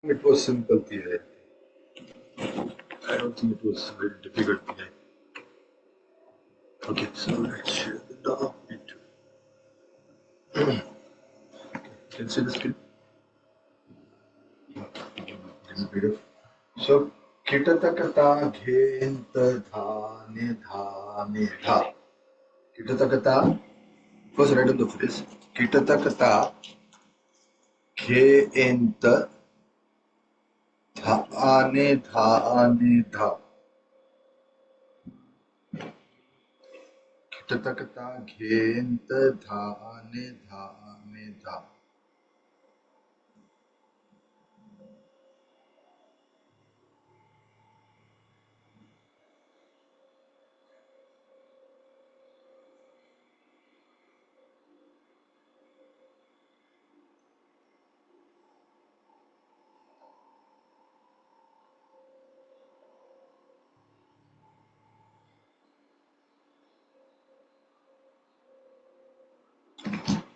It was simple PI. I don't think it was very difficult PI. Okay, so let's share the document. Can you see the screen? Little bit of. So, kitatakata ghenta dhane dhane dha. Kitatakata, first write down the phrase. Kitatakata ghenta dhane dhane dha. Kitatakata ghenta dhane dhane dha.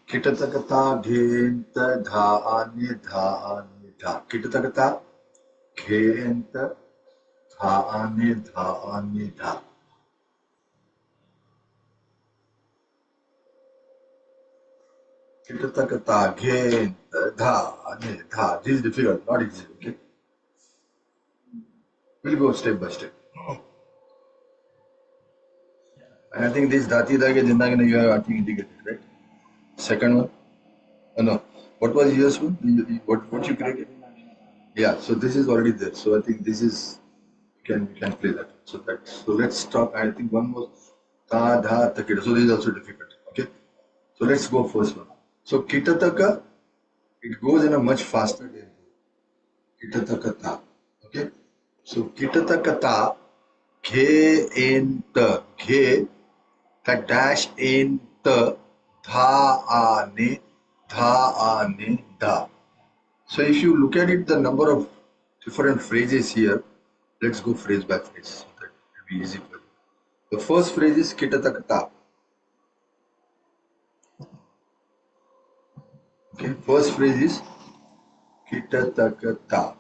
Kitatakata ghenta dhane dhane dha. Kitatakata ghenta dhane dhane dha. Kitatakata ghenta dhane dha. This is difficult, not easy. Okay, we'll go step by step. And I think this dhati dage jindagi you have I think indicated, right? Second one, oh, no. What was yours one? What you created? Yeah. So this is already there. So I think this is you can play that. So let's stop. I think one was ta dha takita. So this is also difficult. Okay. So let's go first one. So kitataka, it goes in a much faster tempo. Kitatakata. Okay. So kitatakata, ghe in the ghe, the dash in the dha ane da. So if you look at it, the number of different phrases here, let's go phrase by phrase so that it will be easy for you. The first phrase is kitatakata. Okay, first phrase is kitatakata.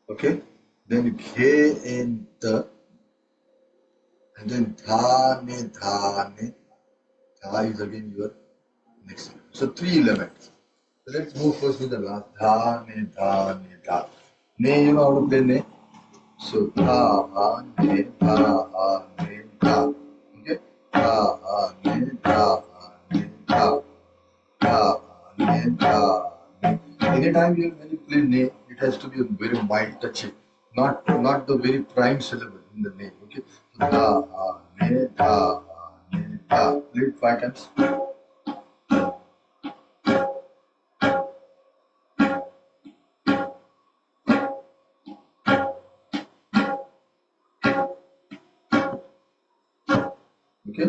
Okay, then ghe in the, and then dhane. Dha is again your next. So three elements. So let's move first with the last. Dhane dha. Ne, you know how to play ne? So dha ne dha. Okay, dha ne dha. Anytime when you play ne, it has to be a very mild touchy, not the very prime syllable in the name. Okay, so ne. Play it 5 times. Okay,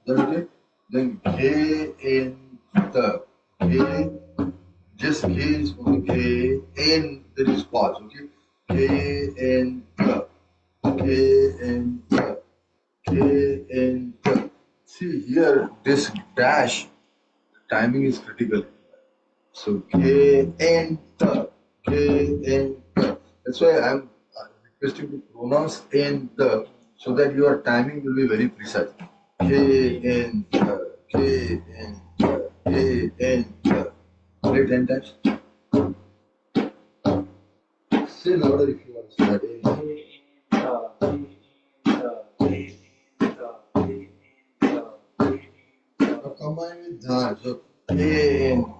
then okay, then ghe in the ghe. Just ghe is for the ghe in, there is pause. Okay, ghe in the ghe in the. And see here, this dash timing is critical. So K and the, K and the. That's why I'm requesting to pronounce and the so that your timing will be very precise. K and the, K and the, K and the. Play 10 times. Say louder if you want to start. Now combine with dha. So in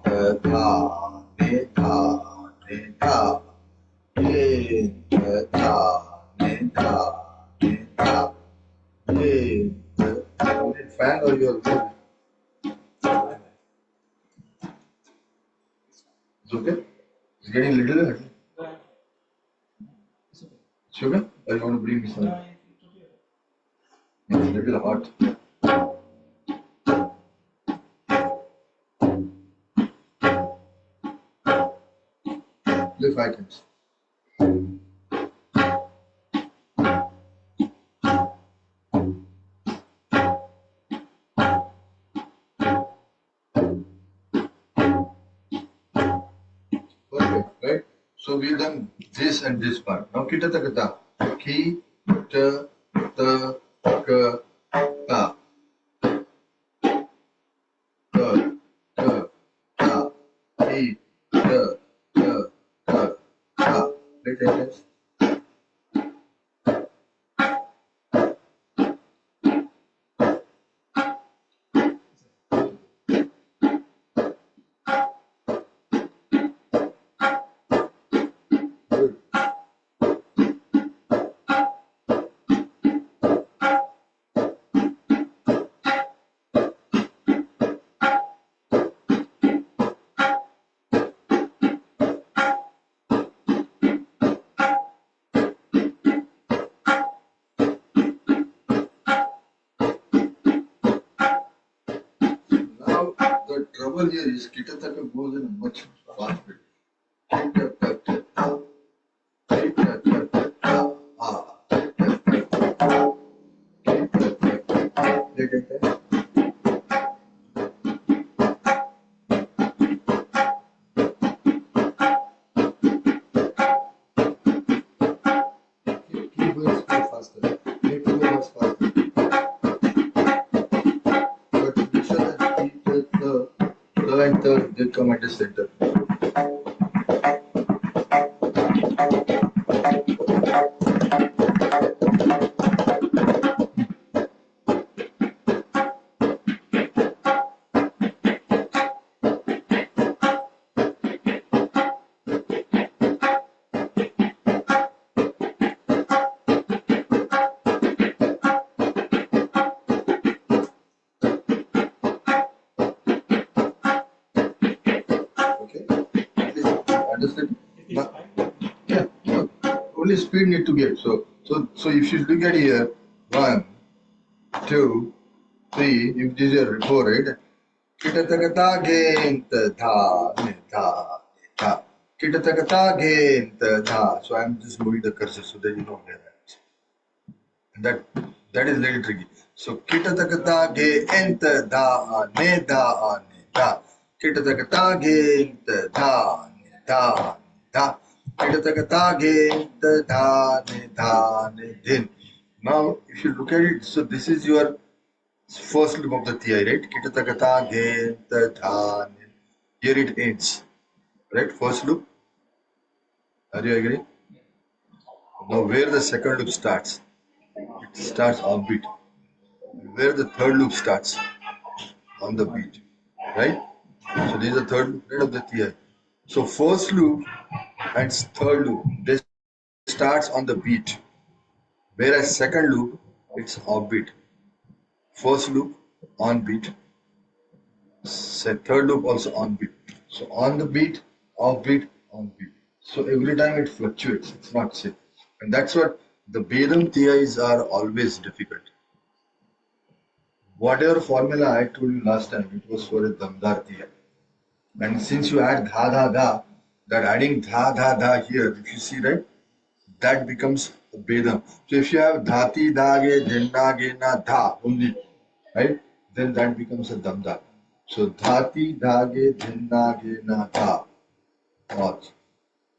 dha, ne dha, ne dha, in dha, ne dha, ne dha, in dha. Is it fan or your good? It's okay. It's getting little bit. It's okay. Or you want to bring me some? It's a little hot. Play 5 times. Perfect, right? So we've done this and this part. Now kita ta ka ta. Ki ta ta ka ta. Ta ta ta. Ki ta ta ta ta. Right. Now the trouble here is Kitataka goes in a much faster. Kitataka, Kitataka, Kitataka, Kitataka. Keep going faster. Make it go much faster. But make sure that the and the did come at the center. Understand? Yeah, no, only speed need to get. So if you look at here, 1, 2, 3, if this is a 4, right? Kitatagata gain tha ne tha tha. Kitatagata gain tha. So I'm just moving the cursor so that you don't get that. That is little tricky. So kitatagata gain tha ne da ne da. Kitatagata gain tha ne da da. Kitatagata gain tha ne da ne din. Now if you look at it, so this is your first loop of the Thai, right? Kitatagata gain tha ne. Here it ends, right? First loop. Are you agree? Now where the second loop starts? It starts on beat. Where the third loop starts? On the beat, right? So this is the third loop right of the Thai. So first loop and third loop, they starts on the beat. Whereas second loop, it's offbeat. First loop on beat. Third loop also on beat. So on the beat, off beat, on beat. So every time it fluctuates. It's not safe. And that's what the Bedam TIs are always difficult. Whatever formula I told you last time, it was for a Damdar TI. And since you add dha dha dha, that adding dha dha dha here, if you see right, that becomes a Bedam. So if you have dhati dage dhinna na dha only, right, then that becomes a Damdar. So dhati dage dhinna na dha. Pause.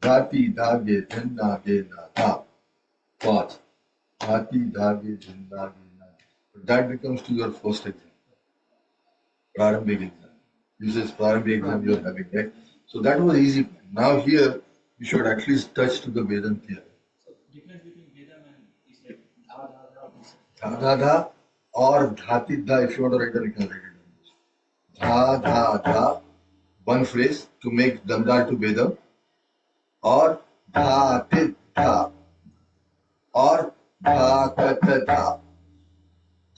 Dhati dage dhinna na dha. Pause. Dhati dage dhinna na. That becomes to your first exam. Prarambhik exam. This is Prarambhik exam you are having, right? So that was easy. Now here you should at least touch to the Vedantiya. So difference between Vedam and is like dha dha dha. Dha dha dha or dhati dha. If you want to write down, you can write it down. Dha dha dha. One phrase to make Damdar to Vedam. Or dhati dha. Or dha kat dha.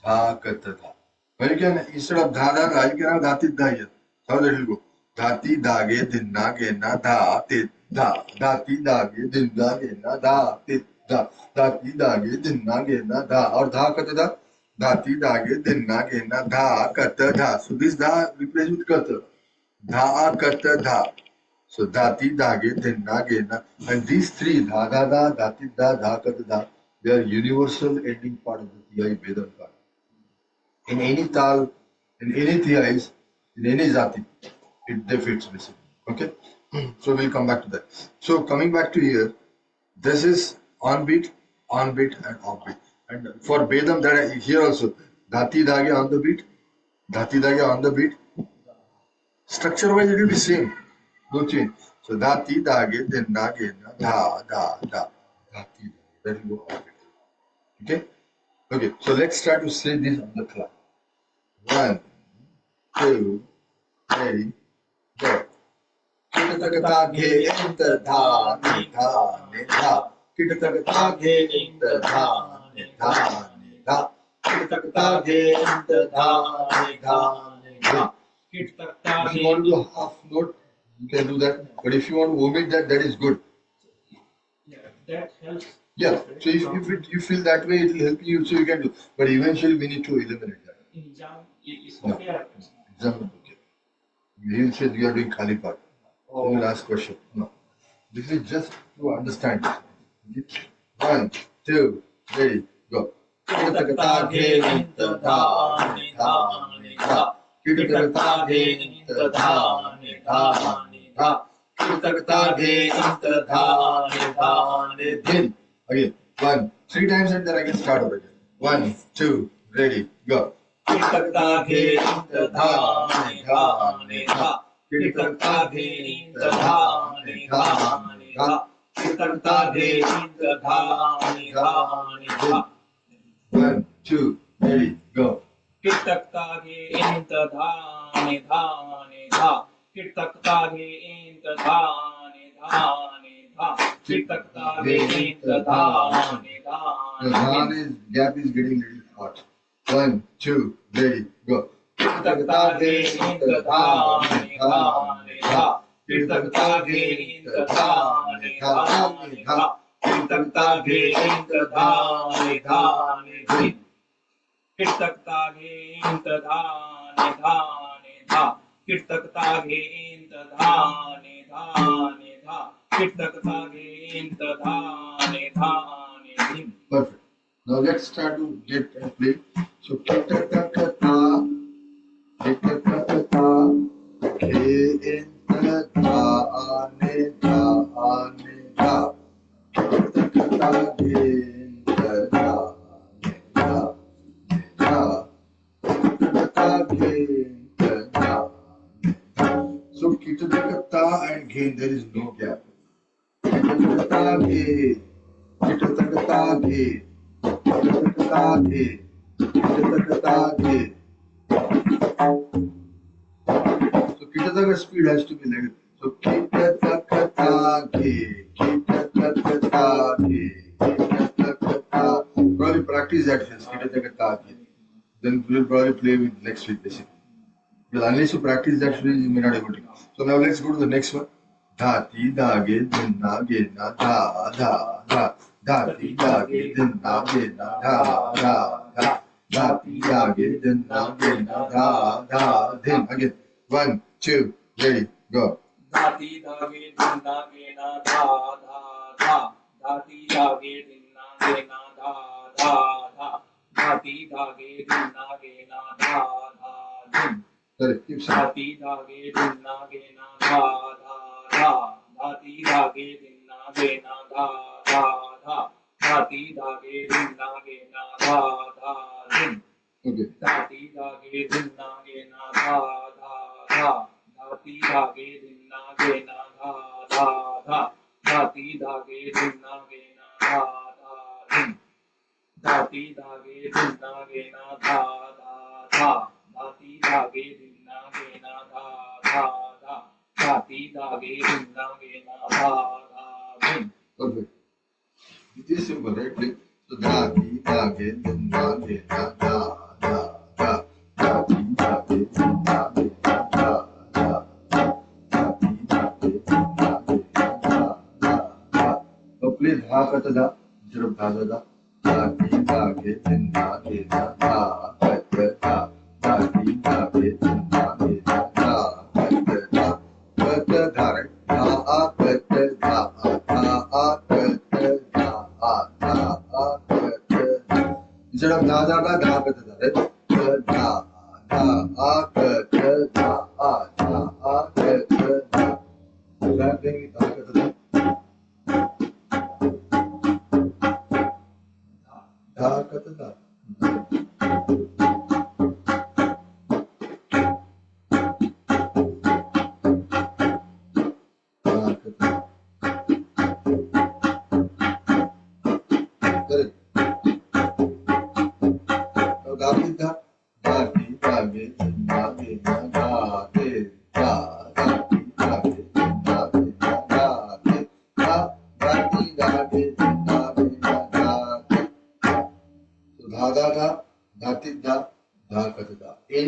Dha kat dha. Well, you can, instead of dha dha dha, you can have dhati dha here. How that will go? Dhati dage dinna gena dha tit dha. Dhati dage dinna gena dha tit dha. Dhati dage dinna gena dha. Or dha kat dha. Dhati dage dinna gena dha kat dha. So this dha replace with kat. Dha kat dha. So dhati dage dinna gena. And these three, dha dha dha, dhati dha, dha kat dha, they are universal ending part of the TI Vedam part. In any tal, in any TIs, in any Zati, it defeats basically. Okay. So we'll come back to that. So coming back to here, this is on beat, and off beat. And for Bedam, here also, dhati dhage on the beat, dhati dhage on the beat. Structure wise, it will be same, no change. So dhati dhage, then dhage, dha, dhati dhage. That will go off beat. Okay? Okay, so let's try to say this on the clock. 1, 2, 3, go. Kitakatake enta dha ni dha ni dha. Kitakatake enta dha ni dha ni dha. Kitakatake enta dha ni dha ni dha. If you want to do half note, you can do that. But if you want to omit that, that is good. Yeah, that helps. Yeah. So if you feel that way, it will help you. So you can do. But eventually, we need to eliminate that. In exam, it's okay. No. Exam is okay. You will say you are doing Khali part. Oh. Then last question. No. This is just to understand. 1, 2, 3, go. Kitakatake enta dha ni dha ni dha. Kitakatake enta dha ni dha ni dha. Kitakatake enta dha ni dha ni dhin. Again, 1, 3 times and then I can start over again. 1, 2, ready, go. Kitakatake enta dha ni dha ni dha. Kitakatake enta dha ni dha ni dha. Kitakatake enta dha ni dha ni dha. 1, 2, ready, go. Kitakatake enta dha ni dha ni dha. Kitakatake enta dha ni dha ni dha. Kitakatake enta dha ni dha The dhan gap is getting little hot. 1, 2, ready, go. Kitakatake enta dha ni dha ni dha. Kitakatake enta dha ni dha ni dha. Kitakatake enta dha ni dha ni dha. Kitakatake enta dha ni dha ni dha. Kitakatake enta dha ni dha ni dha. Kitakatake enta dha ni dha ni dha. Perfect. Now let's start to get and play. So kitakata, kitakata, ke enta dha ne dha ne dha. Kitakata ke enta dha ne dha ne dha. Kitakata ke enta dha ne dha. So kitakata and gain, there is no gap. Kitakata ke, kitakata ke. Kitakatake, kitakatake. So kitakatake speed has to be like so kitakatake, kitakatake, kitakatake. Probably practice that first, kitakatake. Then we'll probably play with next week basically. Because unless you practice that phrase, you may not be able to. So now let's go to the next one. Dhati dhage dhinna gena dha dha dha. Dhati dhage dhinna gena dha dha dha. Dhati dhage dhinna gena dha dha dhin. Again. 1, 2, ready, go. Dhati dhage dhinna gena dha dha dha. Dhati dhage dhinna gena dha dha dha. Dhati dhage dhinna gena dha dha dhin. Sorry, keep saying. Dhati dhage dhinna gena dha dha dha. Dhati dhage dhinna gena dha dha dha. Dhati dhage dhinna gena dha dha dhin. Okay. Dhati dhage dhinna gena dha dha dha. Dhati dhage dhinna gena dha dha dha. Dhati dhage dhinna gena dha dha dhin. Dhati dhage dhinna gena dha dha dha. Dhati dhage dhinna gena dha dha dha. Dhati dhage dhinna gena dha dha dhin. Perfect. It is simple, right? So dhati dhage dhinna gena dha dha dha. Dhati dhage dhinna gena dha dha dha. Dhati dhage dhinna gena dha dha dha. So please dha kata dha instead of dha dha dha. Dhati dhage dhinna gena dha kata dha. Dhati dhage dhinna gena dha kata dha. Kata dha, right? Dha a kata dha a dha a kata dha a dha a kata dha. Instead of dha dha dha, dha kata dha, right? Dha dha a kata dha a dha a kata dha. Dha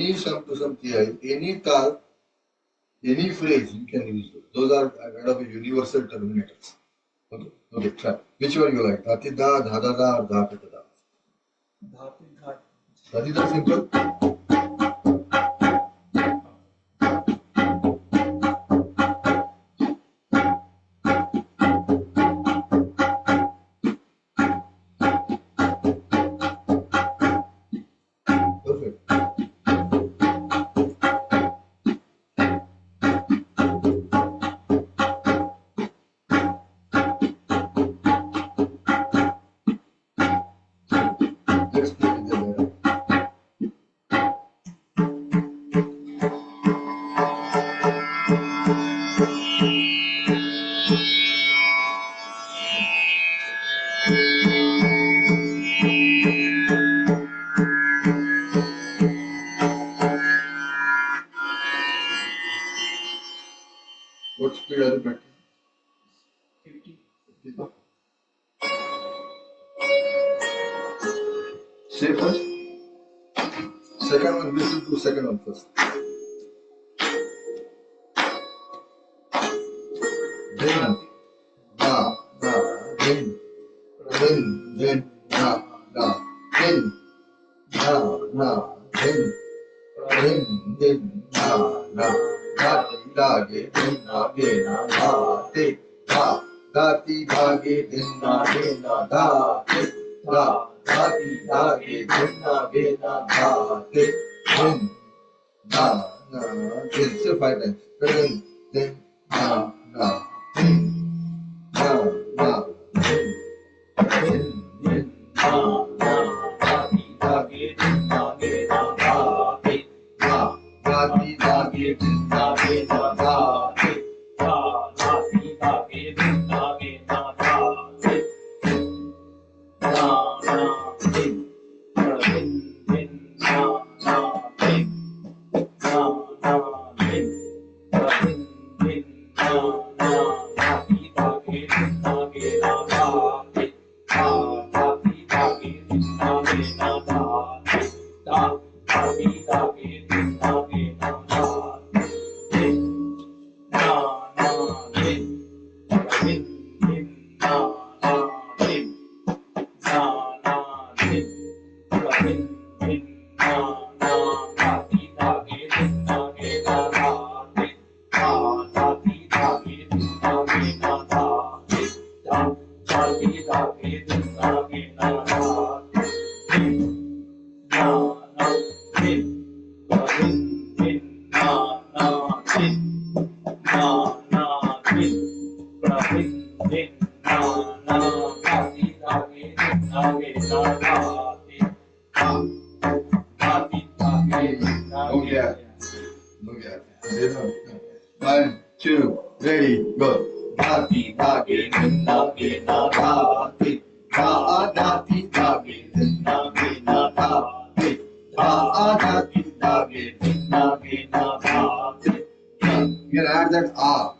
any sum to sum ki, any tal, any phrase you can use those. Those are kind of a universal terminators. Okay, okay, try. Which one you like? Dhati da, dha da da, or dha ka da? Dhati dha. Dhati da simple. What speed are you practicing? 50. 50. Say first. Second one, we should do second one first. Then, da, da, then, then, da, da, then, da, da, then, da, da, da, da, ge, then, da, ge, na, da, te, da, da, ti, da, ge, then, da, ge, na, da, te, da, da, ti, da, ge, then, da, ge, na, da, te, then, da, na, then. Say 5 times. Then, da, da, then, da, da, then, da, da, da, ti, da, ge, then, da, ge, na, da, te, da, da, ti, da, ge, then, da, ge, na, da, te, da, da, ti, da, ge, then, da, ge, na, da, te, da, na, then, then, na, na, then, na, na, then, No gap. No gap. 1, 2, ready, go. Da ti da ge na ge na da ti da da ti da ge na ge na da ti da da ti da ge na ge na da ti. You can add that ah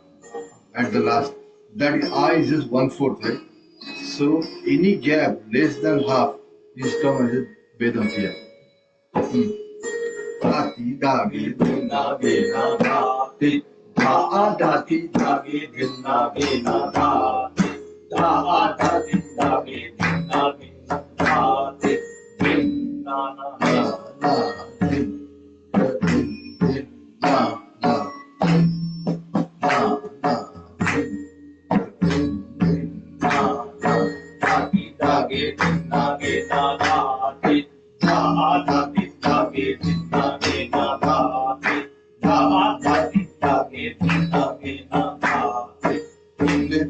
at the last. That ah is just 1/4, right? So any gap less than half is termed as Vedam here. Da ti da ge na ge na da ti da da ti da ge na ge na da ti da da ti da ge na ge na da ti na na na din din na na na na din din na na da ti da ge na ge na da ti da da ti da ge na ge na da ti da da ti da ge na ge na da ti din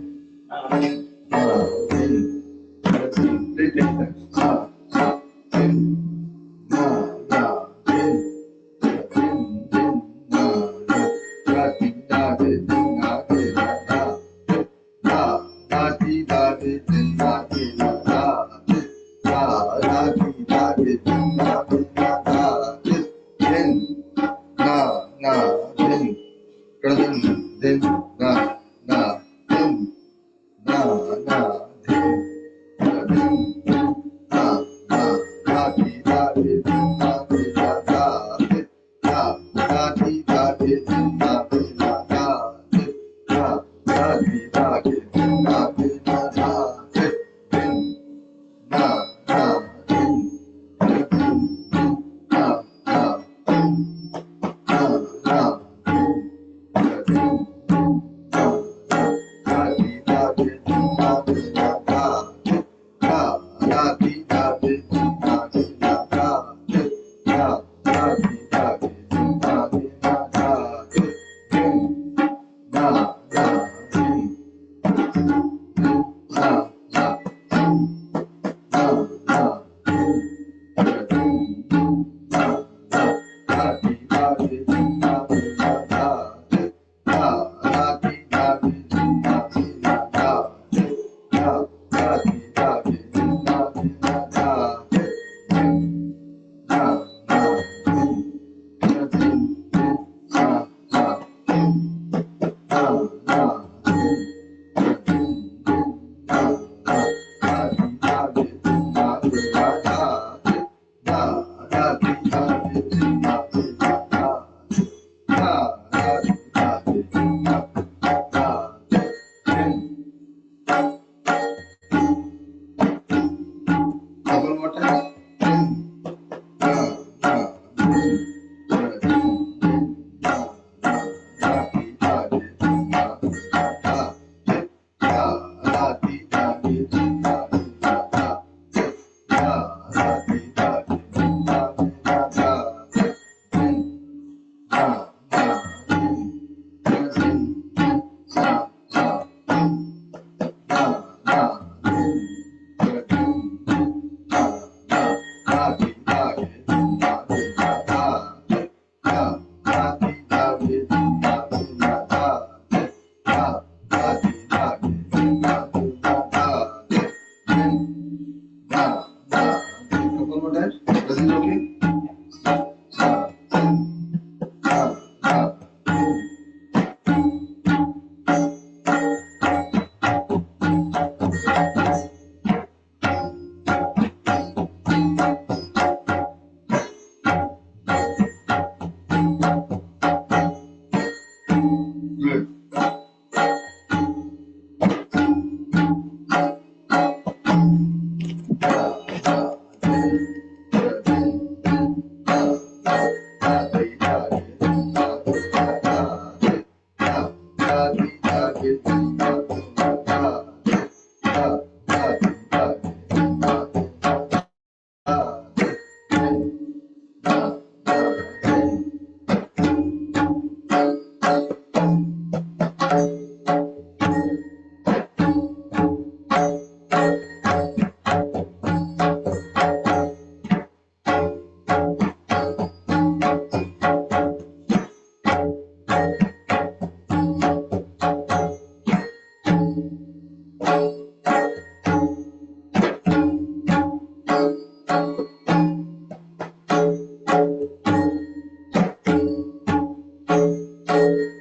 Okay,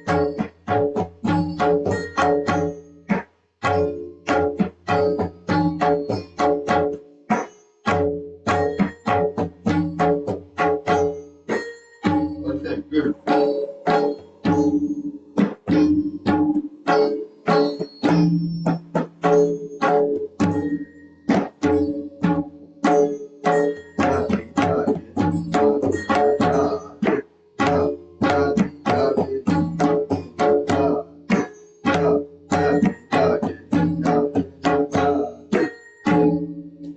good.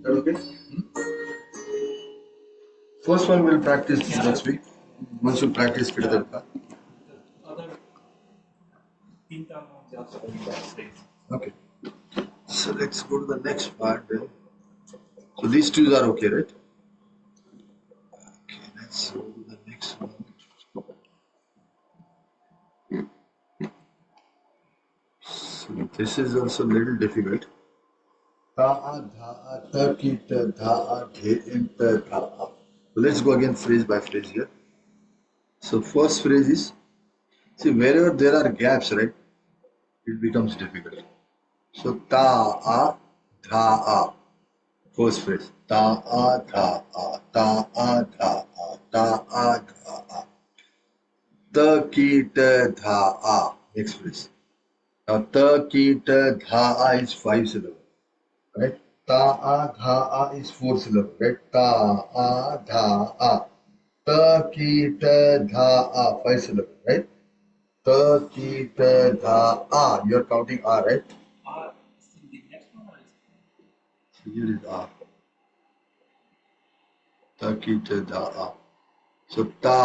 Okay. First one we'll practice next week. Once you practice, get it. Other तीन just Okay. So let's go to the next part then. So these two are okay, right? Okay, let's go to the next one. So this is also a little difficult. Ta dha ta ki ta dha ghe in ta dha. Let's go again phrase by phrase here. So first phrase is, see wherever there are gaps, right, it becomes difficult. So ta dha a. First phrase. Ta dha a. Ta dha a. Ta dha a. Ta ki ta dha a. Next phrase. Now ta ki ta dha a is 5 syllables. Right? Ta dha a is 4 syllables. Right? Ta dha a. Ta ki ta dha a 5 syllables. Right? Ta ki ta dha a. You're counting a, right? is in the next one or is So here is a. Ta ki ta dha a. So ta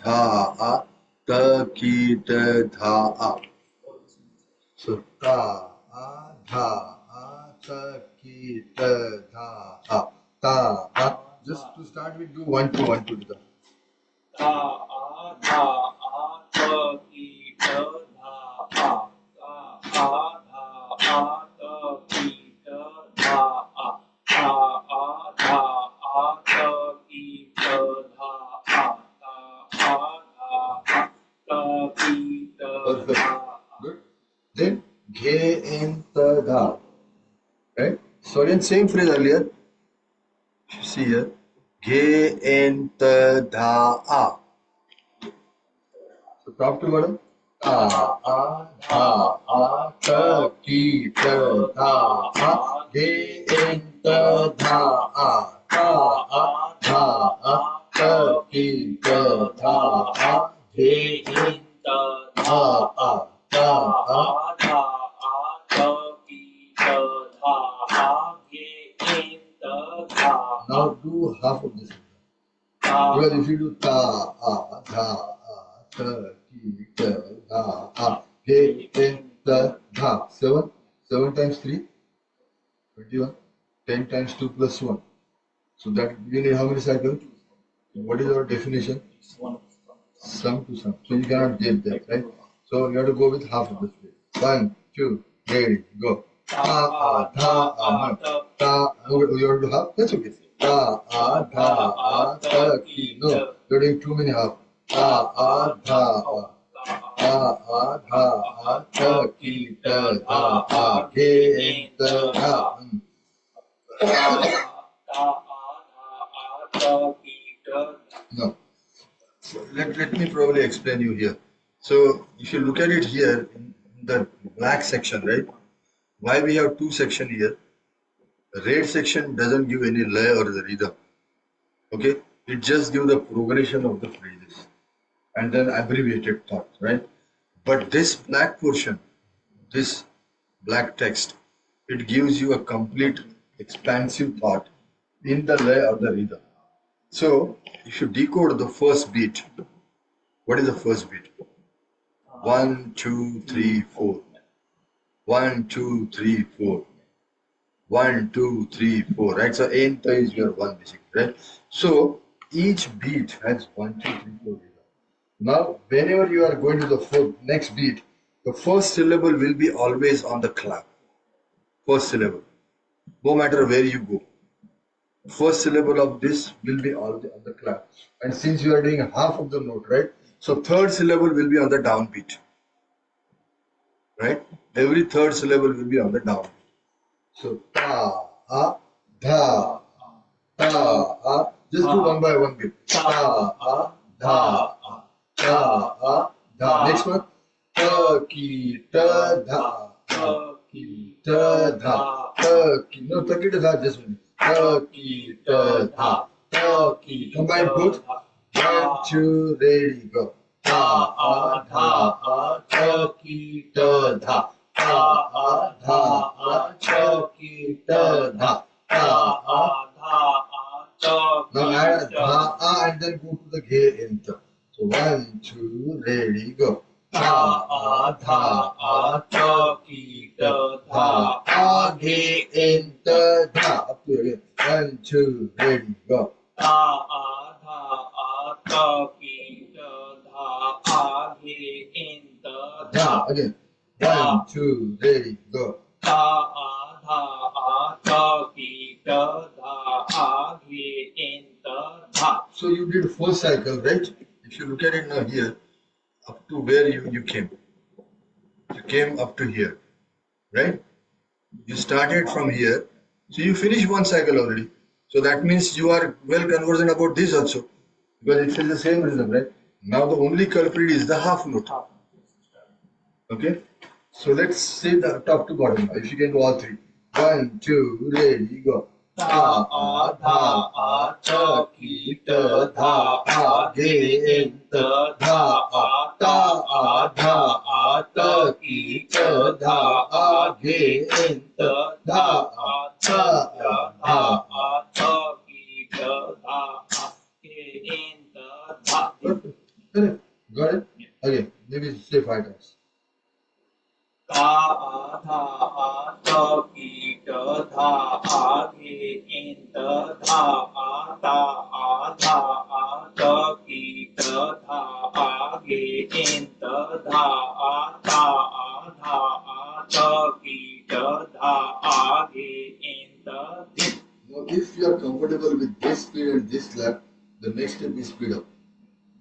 dha a. Ta ki ta dha a. So ta dha a. Ta ki ta dha a. Ta. Just to start with, do 1 2 1 2 to the. ta ta ki ta dha ta ki ta dha ta ki ta dha ki ta Perfect. dha. Good. Then ghe in ta dha. Right? So again, same phrase earlier. You see here. Ghe in ta dha a. So top to bottom. Ta ta ki ta dha a. Ghe in ta dha a. Ta ki ta dha a. Ghe in dha a. Now do half of this. Because if you do ta dha ki ta dha ge in ta dha 7 times 3 21 10 times 2 plus 1. So that you need how many cycles? What is our definition? Sum to sum. So you cannot get that, right? So you have to go with half of the speed. 1 2 ready go. Ta dha no. Ta you have to do half. That's okay. Ta ta ki no. You're doing too many half. Ta dha ta ki ta dha ge in ta dha. No. So let me probably explain you here. So if you look at it here in the black section, right? Why we have two sections here? The red section doesn't give any lay or the rhythm. Okay, it just gives the progression of the phrases and then abbreviated thoughts, right? But this black portion, this black text, it gives you a complete expansive thought in the lay or the rhythm. So if you decode the first beat, what is the first beat? 1 2 3 4. 1 2 3 4. 1 2 3 4. Right? So enter is your one basically, right? So each beat has 1 2 3 4. Now whenever you are going to the next beat, the first syllable will be always on the clap. First syllable. No matter where you go. First syllable of this will be on the clap. And since you are doing half of the note, right? So third syllable will be on the downbeat, right? Every third syllable will be on the downbeat. So ta, a, dha, ta, a. Just do one by one beat. Ta, a, dha, ta, a, dha. Next one. Ta, ki, ta, dha. Ta, ki, ta, dha. Ta, ki. No, ta, ki, ta, dha. Just one. Ta, ki, ta, dha. Ta, ki. Combine both. 1, 2, ready, go. Ta, a, dha, a, ta, ki, ta, dha. Ta, a, dha, a, ta, ki, ta, dha. Ta, a. Now add dha, a and then go to the ghe enter. So 1, 2, ready, go. Ta, a, dha, a, ta, ki, ta, dha. A, ghe enter, dha. Up to again. 1, 2, ready, go. Ta, a, dha, a, ta, ki, ta, dha. A, ghe enter, Dha. Again. 1, 2, ready, go. Ta, a, dha, a, ta, ki, ta, dha. A, ghe enter, dha. So you did 4 cycle, right? If you look at it now here, up to where you came. You came up to here, right? You started from here. So you finished 1 cycle already. So that means you are well conversant about this also. Because it is the same rhythm, right? Now the only culprit is the half note. Okay? So let's say the top to bottom. If you can do all 3. 1, 2, ready, go. Ta, a, dha, a, ta, ki, ta, dha, a, ghe, enter, dha, a, ta, a, dha, a, ta, ki, ta, dha, a, ghe, enter, dha, a, ta, a, dha, a, ta, ki, ta, dha, a, ghe, enter, dha. Correct. Got it? Again, maybe say 5 times. Ta, a, dha, a, ta, ki, ta, dha, a, ghe, enter, dha, a, ta, a, dha, a, ta, ki, ta, dha, a, ghe, enter, dha, a, ta, a, dha, a, ta, ki, ta, dha, a, ghe, enter, dha. Now, if you are comfortable with this speed and this lap, the next step is speed up.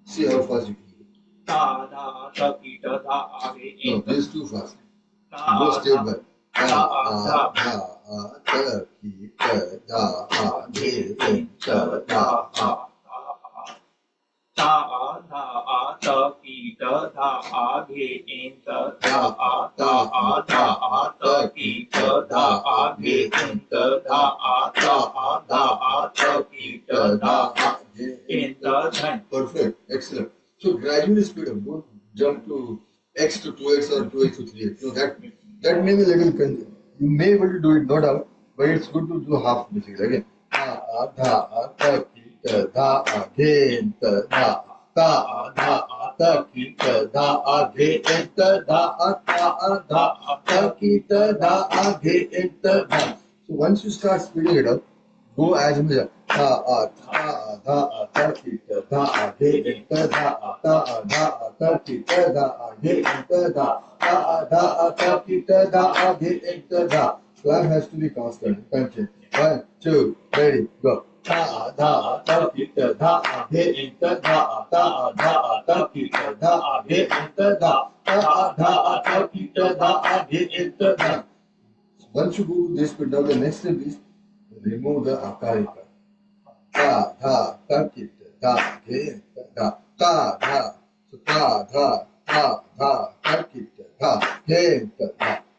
See how fast you can do. Ta, dha, ta, ki, ta, dha, a, ghe, No, enter. this is too fast. Ta, Go a, step dha, by. ta, a, dha, Ta, ki, ta, da, a, ge, enter, da, a. Ta, a, dha, a, ta, ki, ta, dha, a, ghe, enter, dha, a, ta, a, dha, a, ta, ki, ta, dha, a, ghe, enter, dha, a, ta, a, dha, a, ta, ki, ta, dha, a, enter, dha. Perfect. Excellent. So gradually speed up. Don't jump to x to 2x or 2x to 3x. So that may be little you may be able to do it, no doubt, but it's good to do half basically. Again. Ta, a, dha, a, ta, ki, ta, dha, a, ge, enter, dha, a. Ta, a, dha, a, ta, ki, ta, dha, a, ge, enter, dha, a, ta, a, dha, a, ta, ki, ta, dha, a, ge, enter, dha. So once you start speeding it up, go as much as ta, a, tha, a, dha, a, ta, ki, ta, dha, a, ge, enter, dha, a, ta, a, dha, a, ta, ki, ta, dha, a, ge, enter, dha, ta, a, dha, a, ta, ki, ta, dha, a, ge, enter, dha. Clap has to be constant. Continue. 1, 2, ready, go. Ta, da, ta, ki, ta, da, ge, enter, da, ta, da, ta, ki, ta, da, ge, enter, da, ta, da, ta, ki, ta, da, ge, enter, da. Once you go to this bit, now the next step is remove the akarika. Ta, da, ta, ki, ta, da, ge, enter, da, ta, da. So ta, ki, ta, da, ge, enter,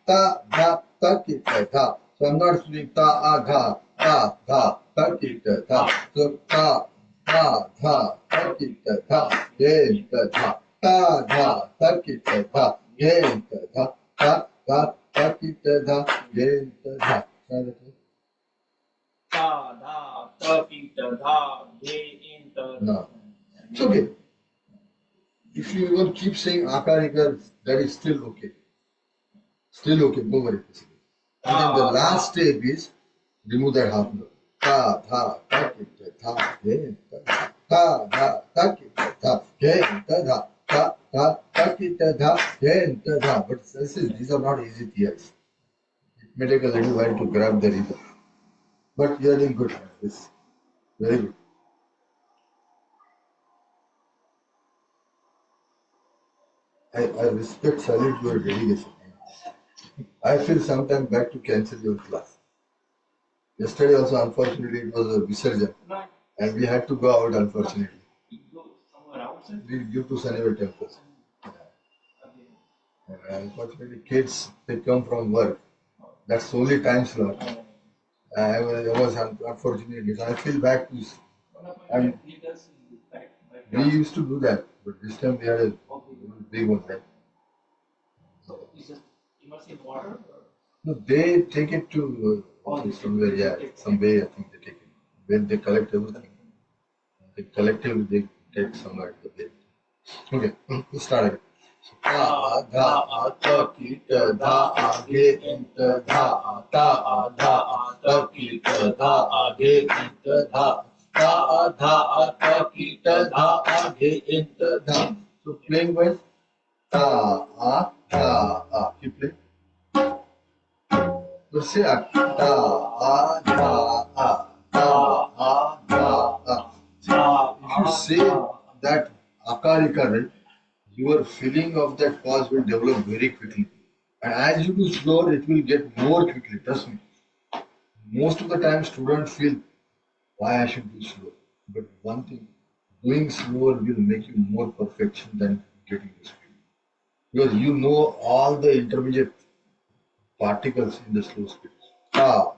da, ta, ki, ta. So I'm not speaking ta, ta, ki, ta. So ta, ki, ta, ge, enter, da, ta, ki, ta, ge, enter, da, ta, ki, ta, ge, enter, da. Ta, dha, ta, ki, ta, dha, ge, enter, dha. No. It's okay. If you even keep saying akarika, that is still okay. Still okay, no worry. And then the last step is remove that half note. Ta, ki, ta, ge, ta, ta, ki, ta, ge, ta, ki, ta, ge, ta. But these are not easy theories. It may take a little while to grab the rhythm. But you are doing good. Yes. Very good. I respect, salute your dedication. I feel sometimes bad to cancel your class. Yesterday also, unfortunately, it was a Visarjan, and we had to go out, unfortunately. Due to Shanivar temple. And unfortunately, kids, they come from work. That's the only time slot. I was unfortunately, so I feel bad to. And we used to do that, but this time we had a big one, right? No, they take it to somewhere, yeah, some way I think they take it. When they collect everything, they collectively they take somewhere to the bay. Okay, let's start again. Da da ta ki ta da age enta da da ta ki ta da age enta da ta ki ta da age enta da. So playing wise da keep playing. Let's say da. If you say that akarika, right, your feeling of that pause will develop very quickly. And as you do slower, it will get more quickly. Trust me. Most of the time, students feel why I should do slow. But one thing, doing slower will make you more perfection than getting the speed. Because you know all the intermediate particles in the slow speed. Ta,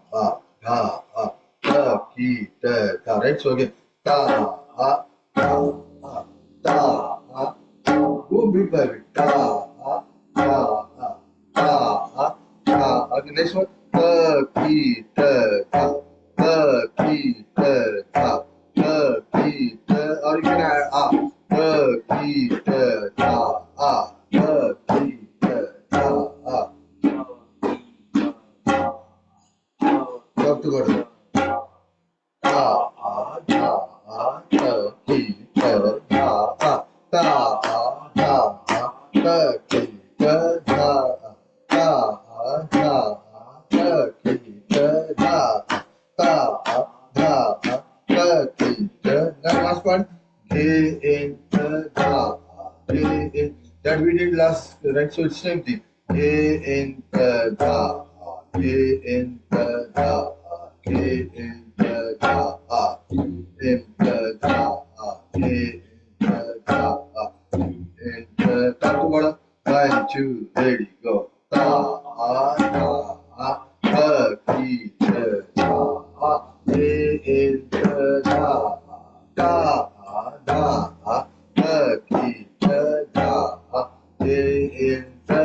ki, ta. Right? So again, ta, ta. Go bit by bit. Okay, next one. Ki, or you can add ki, Talk together. Last one. That we did last, right? So it's same thing. In the da, in the da, in the da, in the da, in the da, in the da. Together. 1, 2, ready, go. Da, ki, in the da, ki, in the da, ki, in the da, ki, in the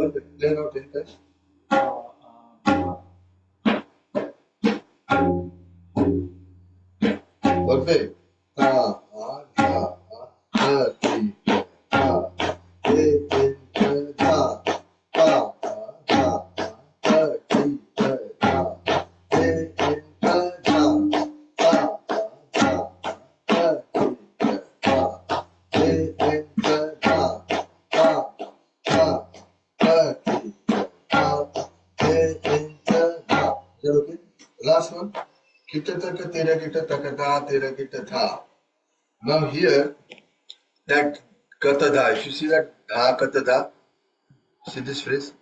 Perfect. Play now 10 times. Perfect. Okay. Last one. Kita taka tera kita taka da tera kita tha. Now here that katada, if you see that dha katada, see this phrase?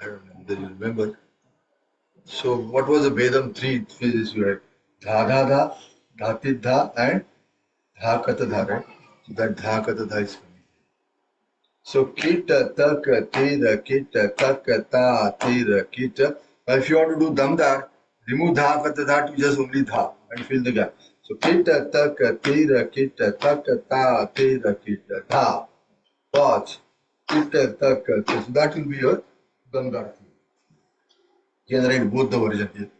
I don't know whether you remember. So what was the Vedam three phrases you had? Dha, dhatidha and dha katadha, right? So that dha katadha is coming. So kita taka tera kita taka ta tera kita. Now if you want to do damdar, remove dha katadha to just only dha and fill the gap. So kita taka tera kita taka ta tera kita dha. Pause. Kita taka. So that will be your damdar. You can write both the version here.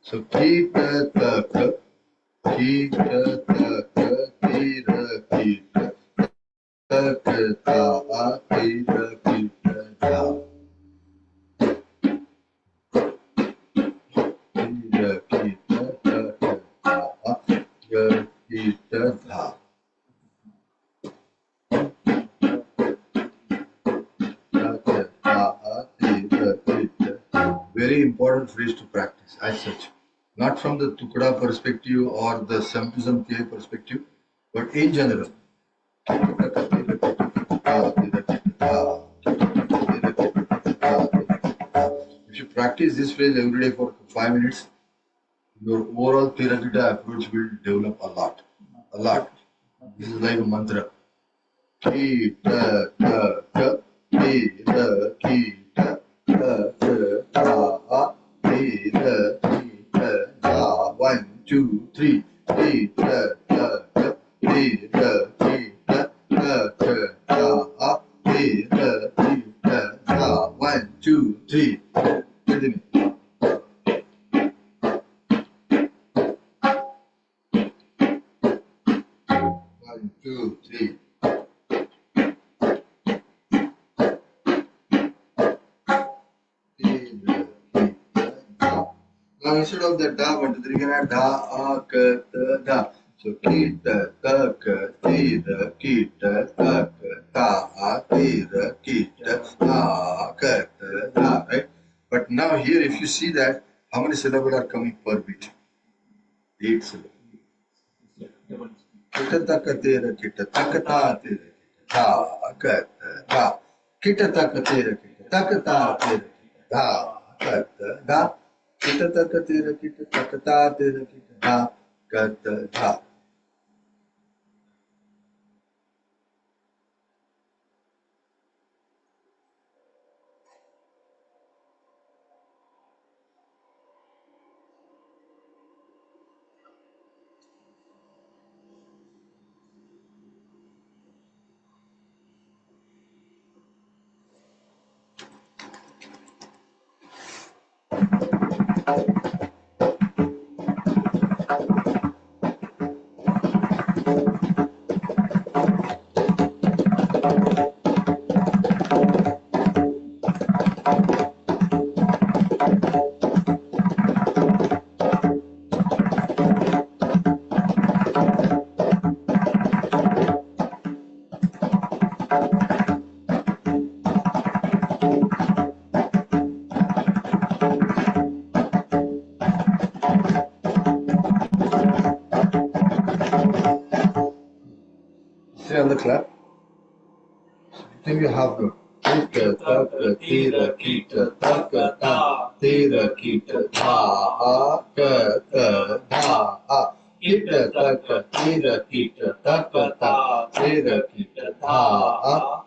So kita taka, kita taka, tera kita, taka ta, tera kita ta. very important phrase to practice as such, not from the tukda perspective or the sum to sum perspective, but in general. If you practice this phrase every day for 5 minutes, your overall Theravada approach will develop a lot. A lot. This is like a mantra. Ki ta ta ta, ki ta ki ta ta ta ta a, ki ta ki ta ta. 1, 2, 3. Ki ta ta ta, ki ta ki ta ta ta ta a, ki ta ki ta ta. 1, 2, 3. Continue. 1, 2, 3. Now instead of the da, 1, 2, 3, can I da, a, k, ta, da. So ki, ta, ta, ka, ti, da, ki, ta, ta, ka, ta, a, ti, da, ki, ta, a, ka, ta, da, right? But now here, if you see that, how many syllables are coming per beat? 8 syllables. Kita, ta, ka, te, da, ki, ta, ta, te, da, ka, ta, da. Kita, ta, ka, te, da, ki, ta, te, da, ka, ta, da. Kita taka tira kita taka ta tira kita da kata da. Stay on the clap. Then you have the kita taka tira kita taka ta tira kita da kata da. Kita taka tira kita taka ta tira kita da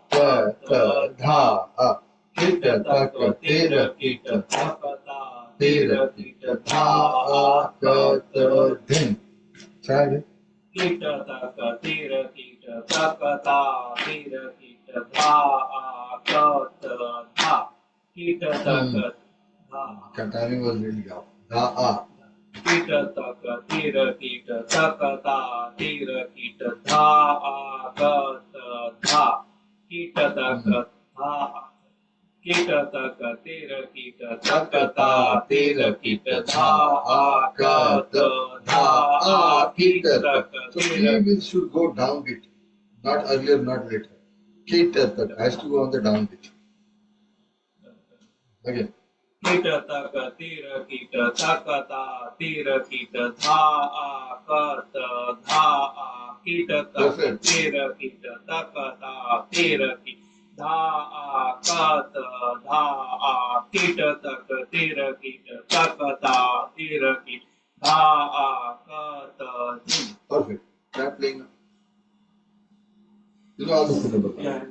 kata da. Kita taka tira kita taka ta tira kita da kata din. Try it. Kita taka tira kita taka ta tira kita da a ka ta da. Kita taka da. Timing was really off. Da. Kita taka tira kita taka ta tira kita da a ka ta da. Kita taka da. Kita taka tira kita taka ta tira kita da a ka ta da. Kita taka So P should go down bit, not earlier, not later. Kita taka has to go on the down bit. Again. Kita taka tira kita taka ta tira kita da a ka ta da a. Kita taka tira kita taka ta tira kita da a ka ta da a. Kita taka tira kita taka ta tira kita da a ka ta. Perfect. Start playing now. You know all the syllables. Yeah.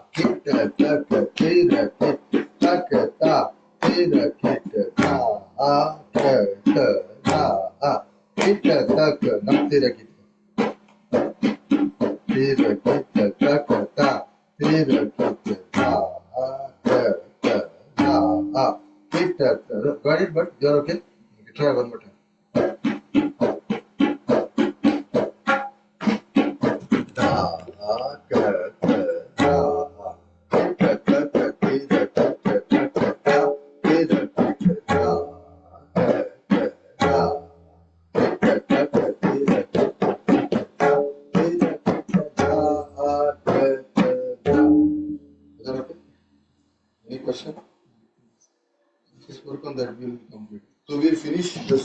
Kita taka tira kita taka ta tira kita da kata da. Kita taka not tira kita. Tira kita taka ta tira kita da kata da. Kita got it, but you're okay. Try one more time.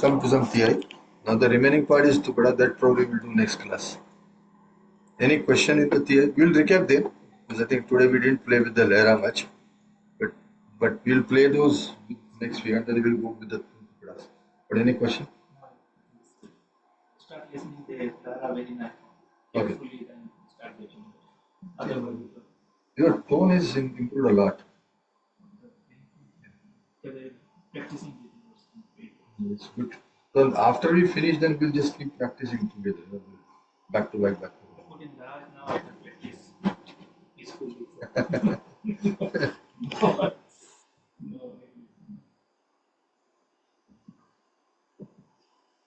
come to some TI. Now the remaining part is Tukada, that probably we'll do next class. Any question in the TI? We'll recap them, because I think today we didn't play with the Lehra much. But we'll play those next week, and then we'll go with the Tukadas. But any question? Start listening they are very nice. Okay. Carefully then start listening. Otherwise, Your tone is improved a lot. practicing It's good. So after we finish, then we'll just keep practicing together, back to back, back to back. Put in Raj now I can practice peacefully.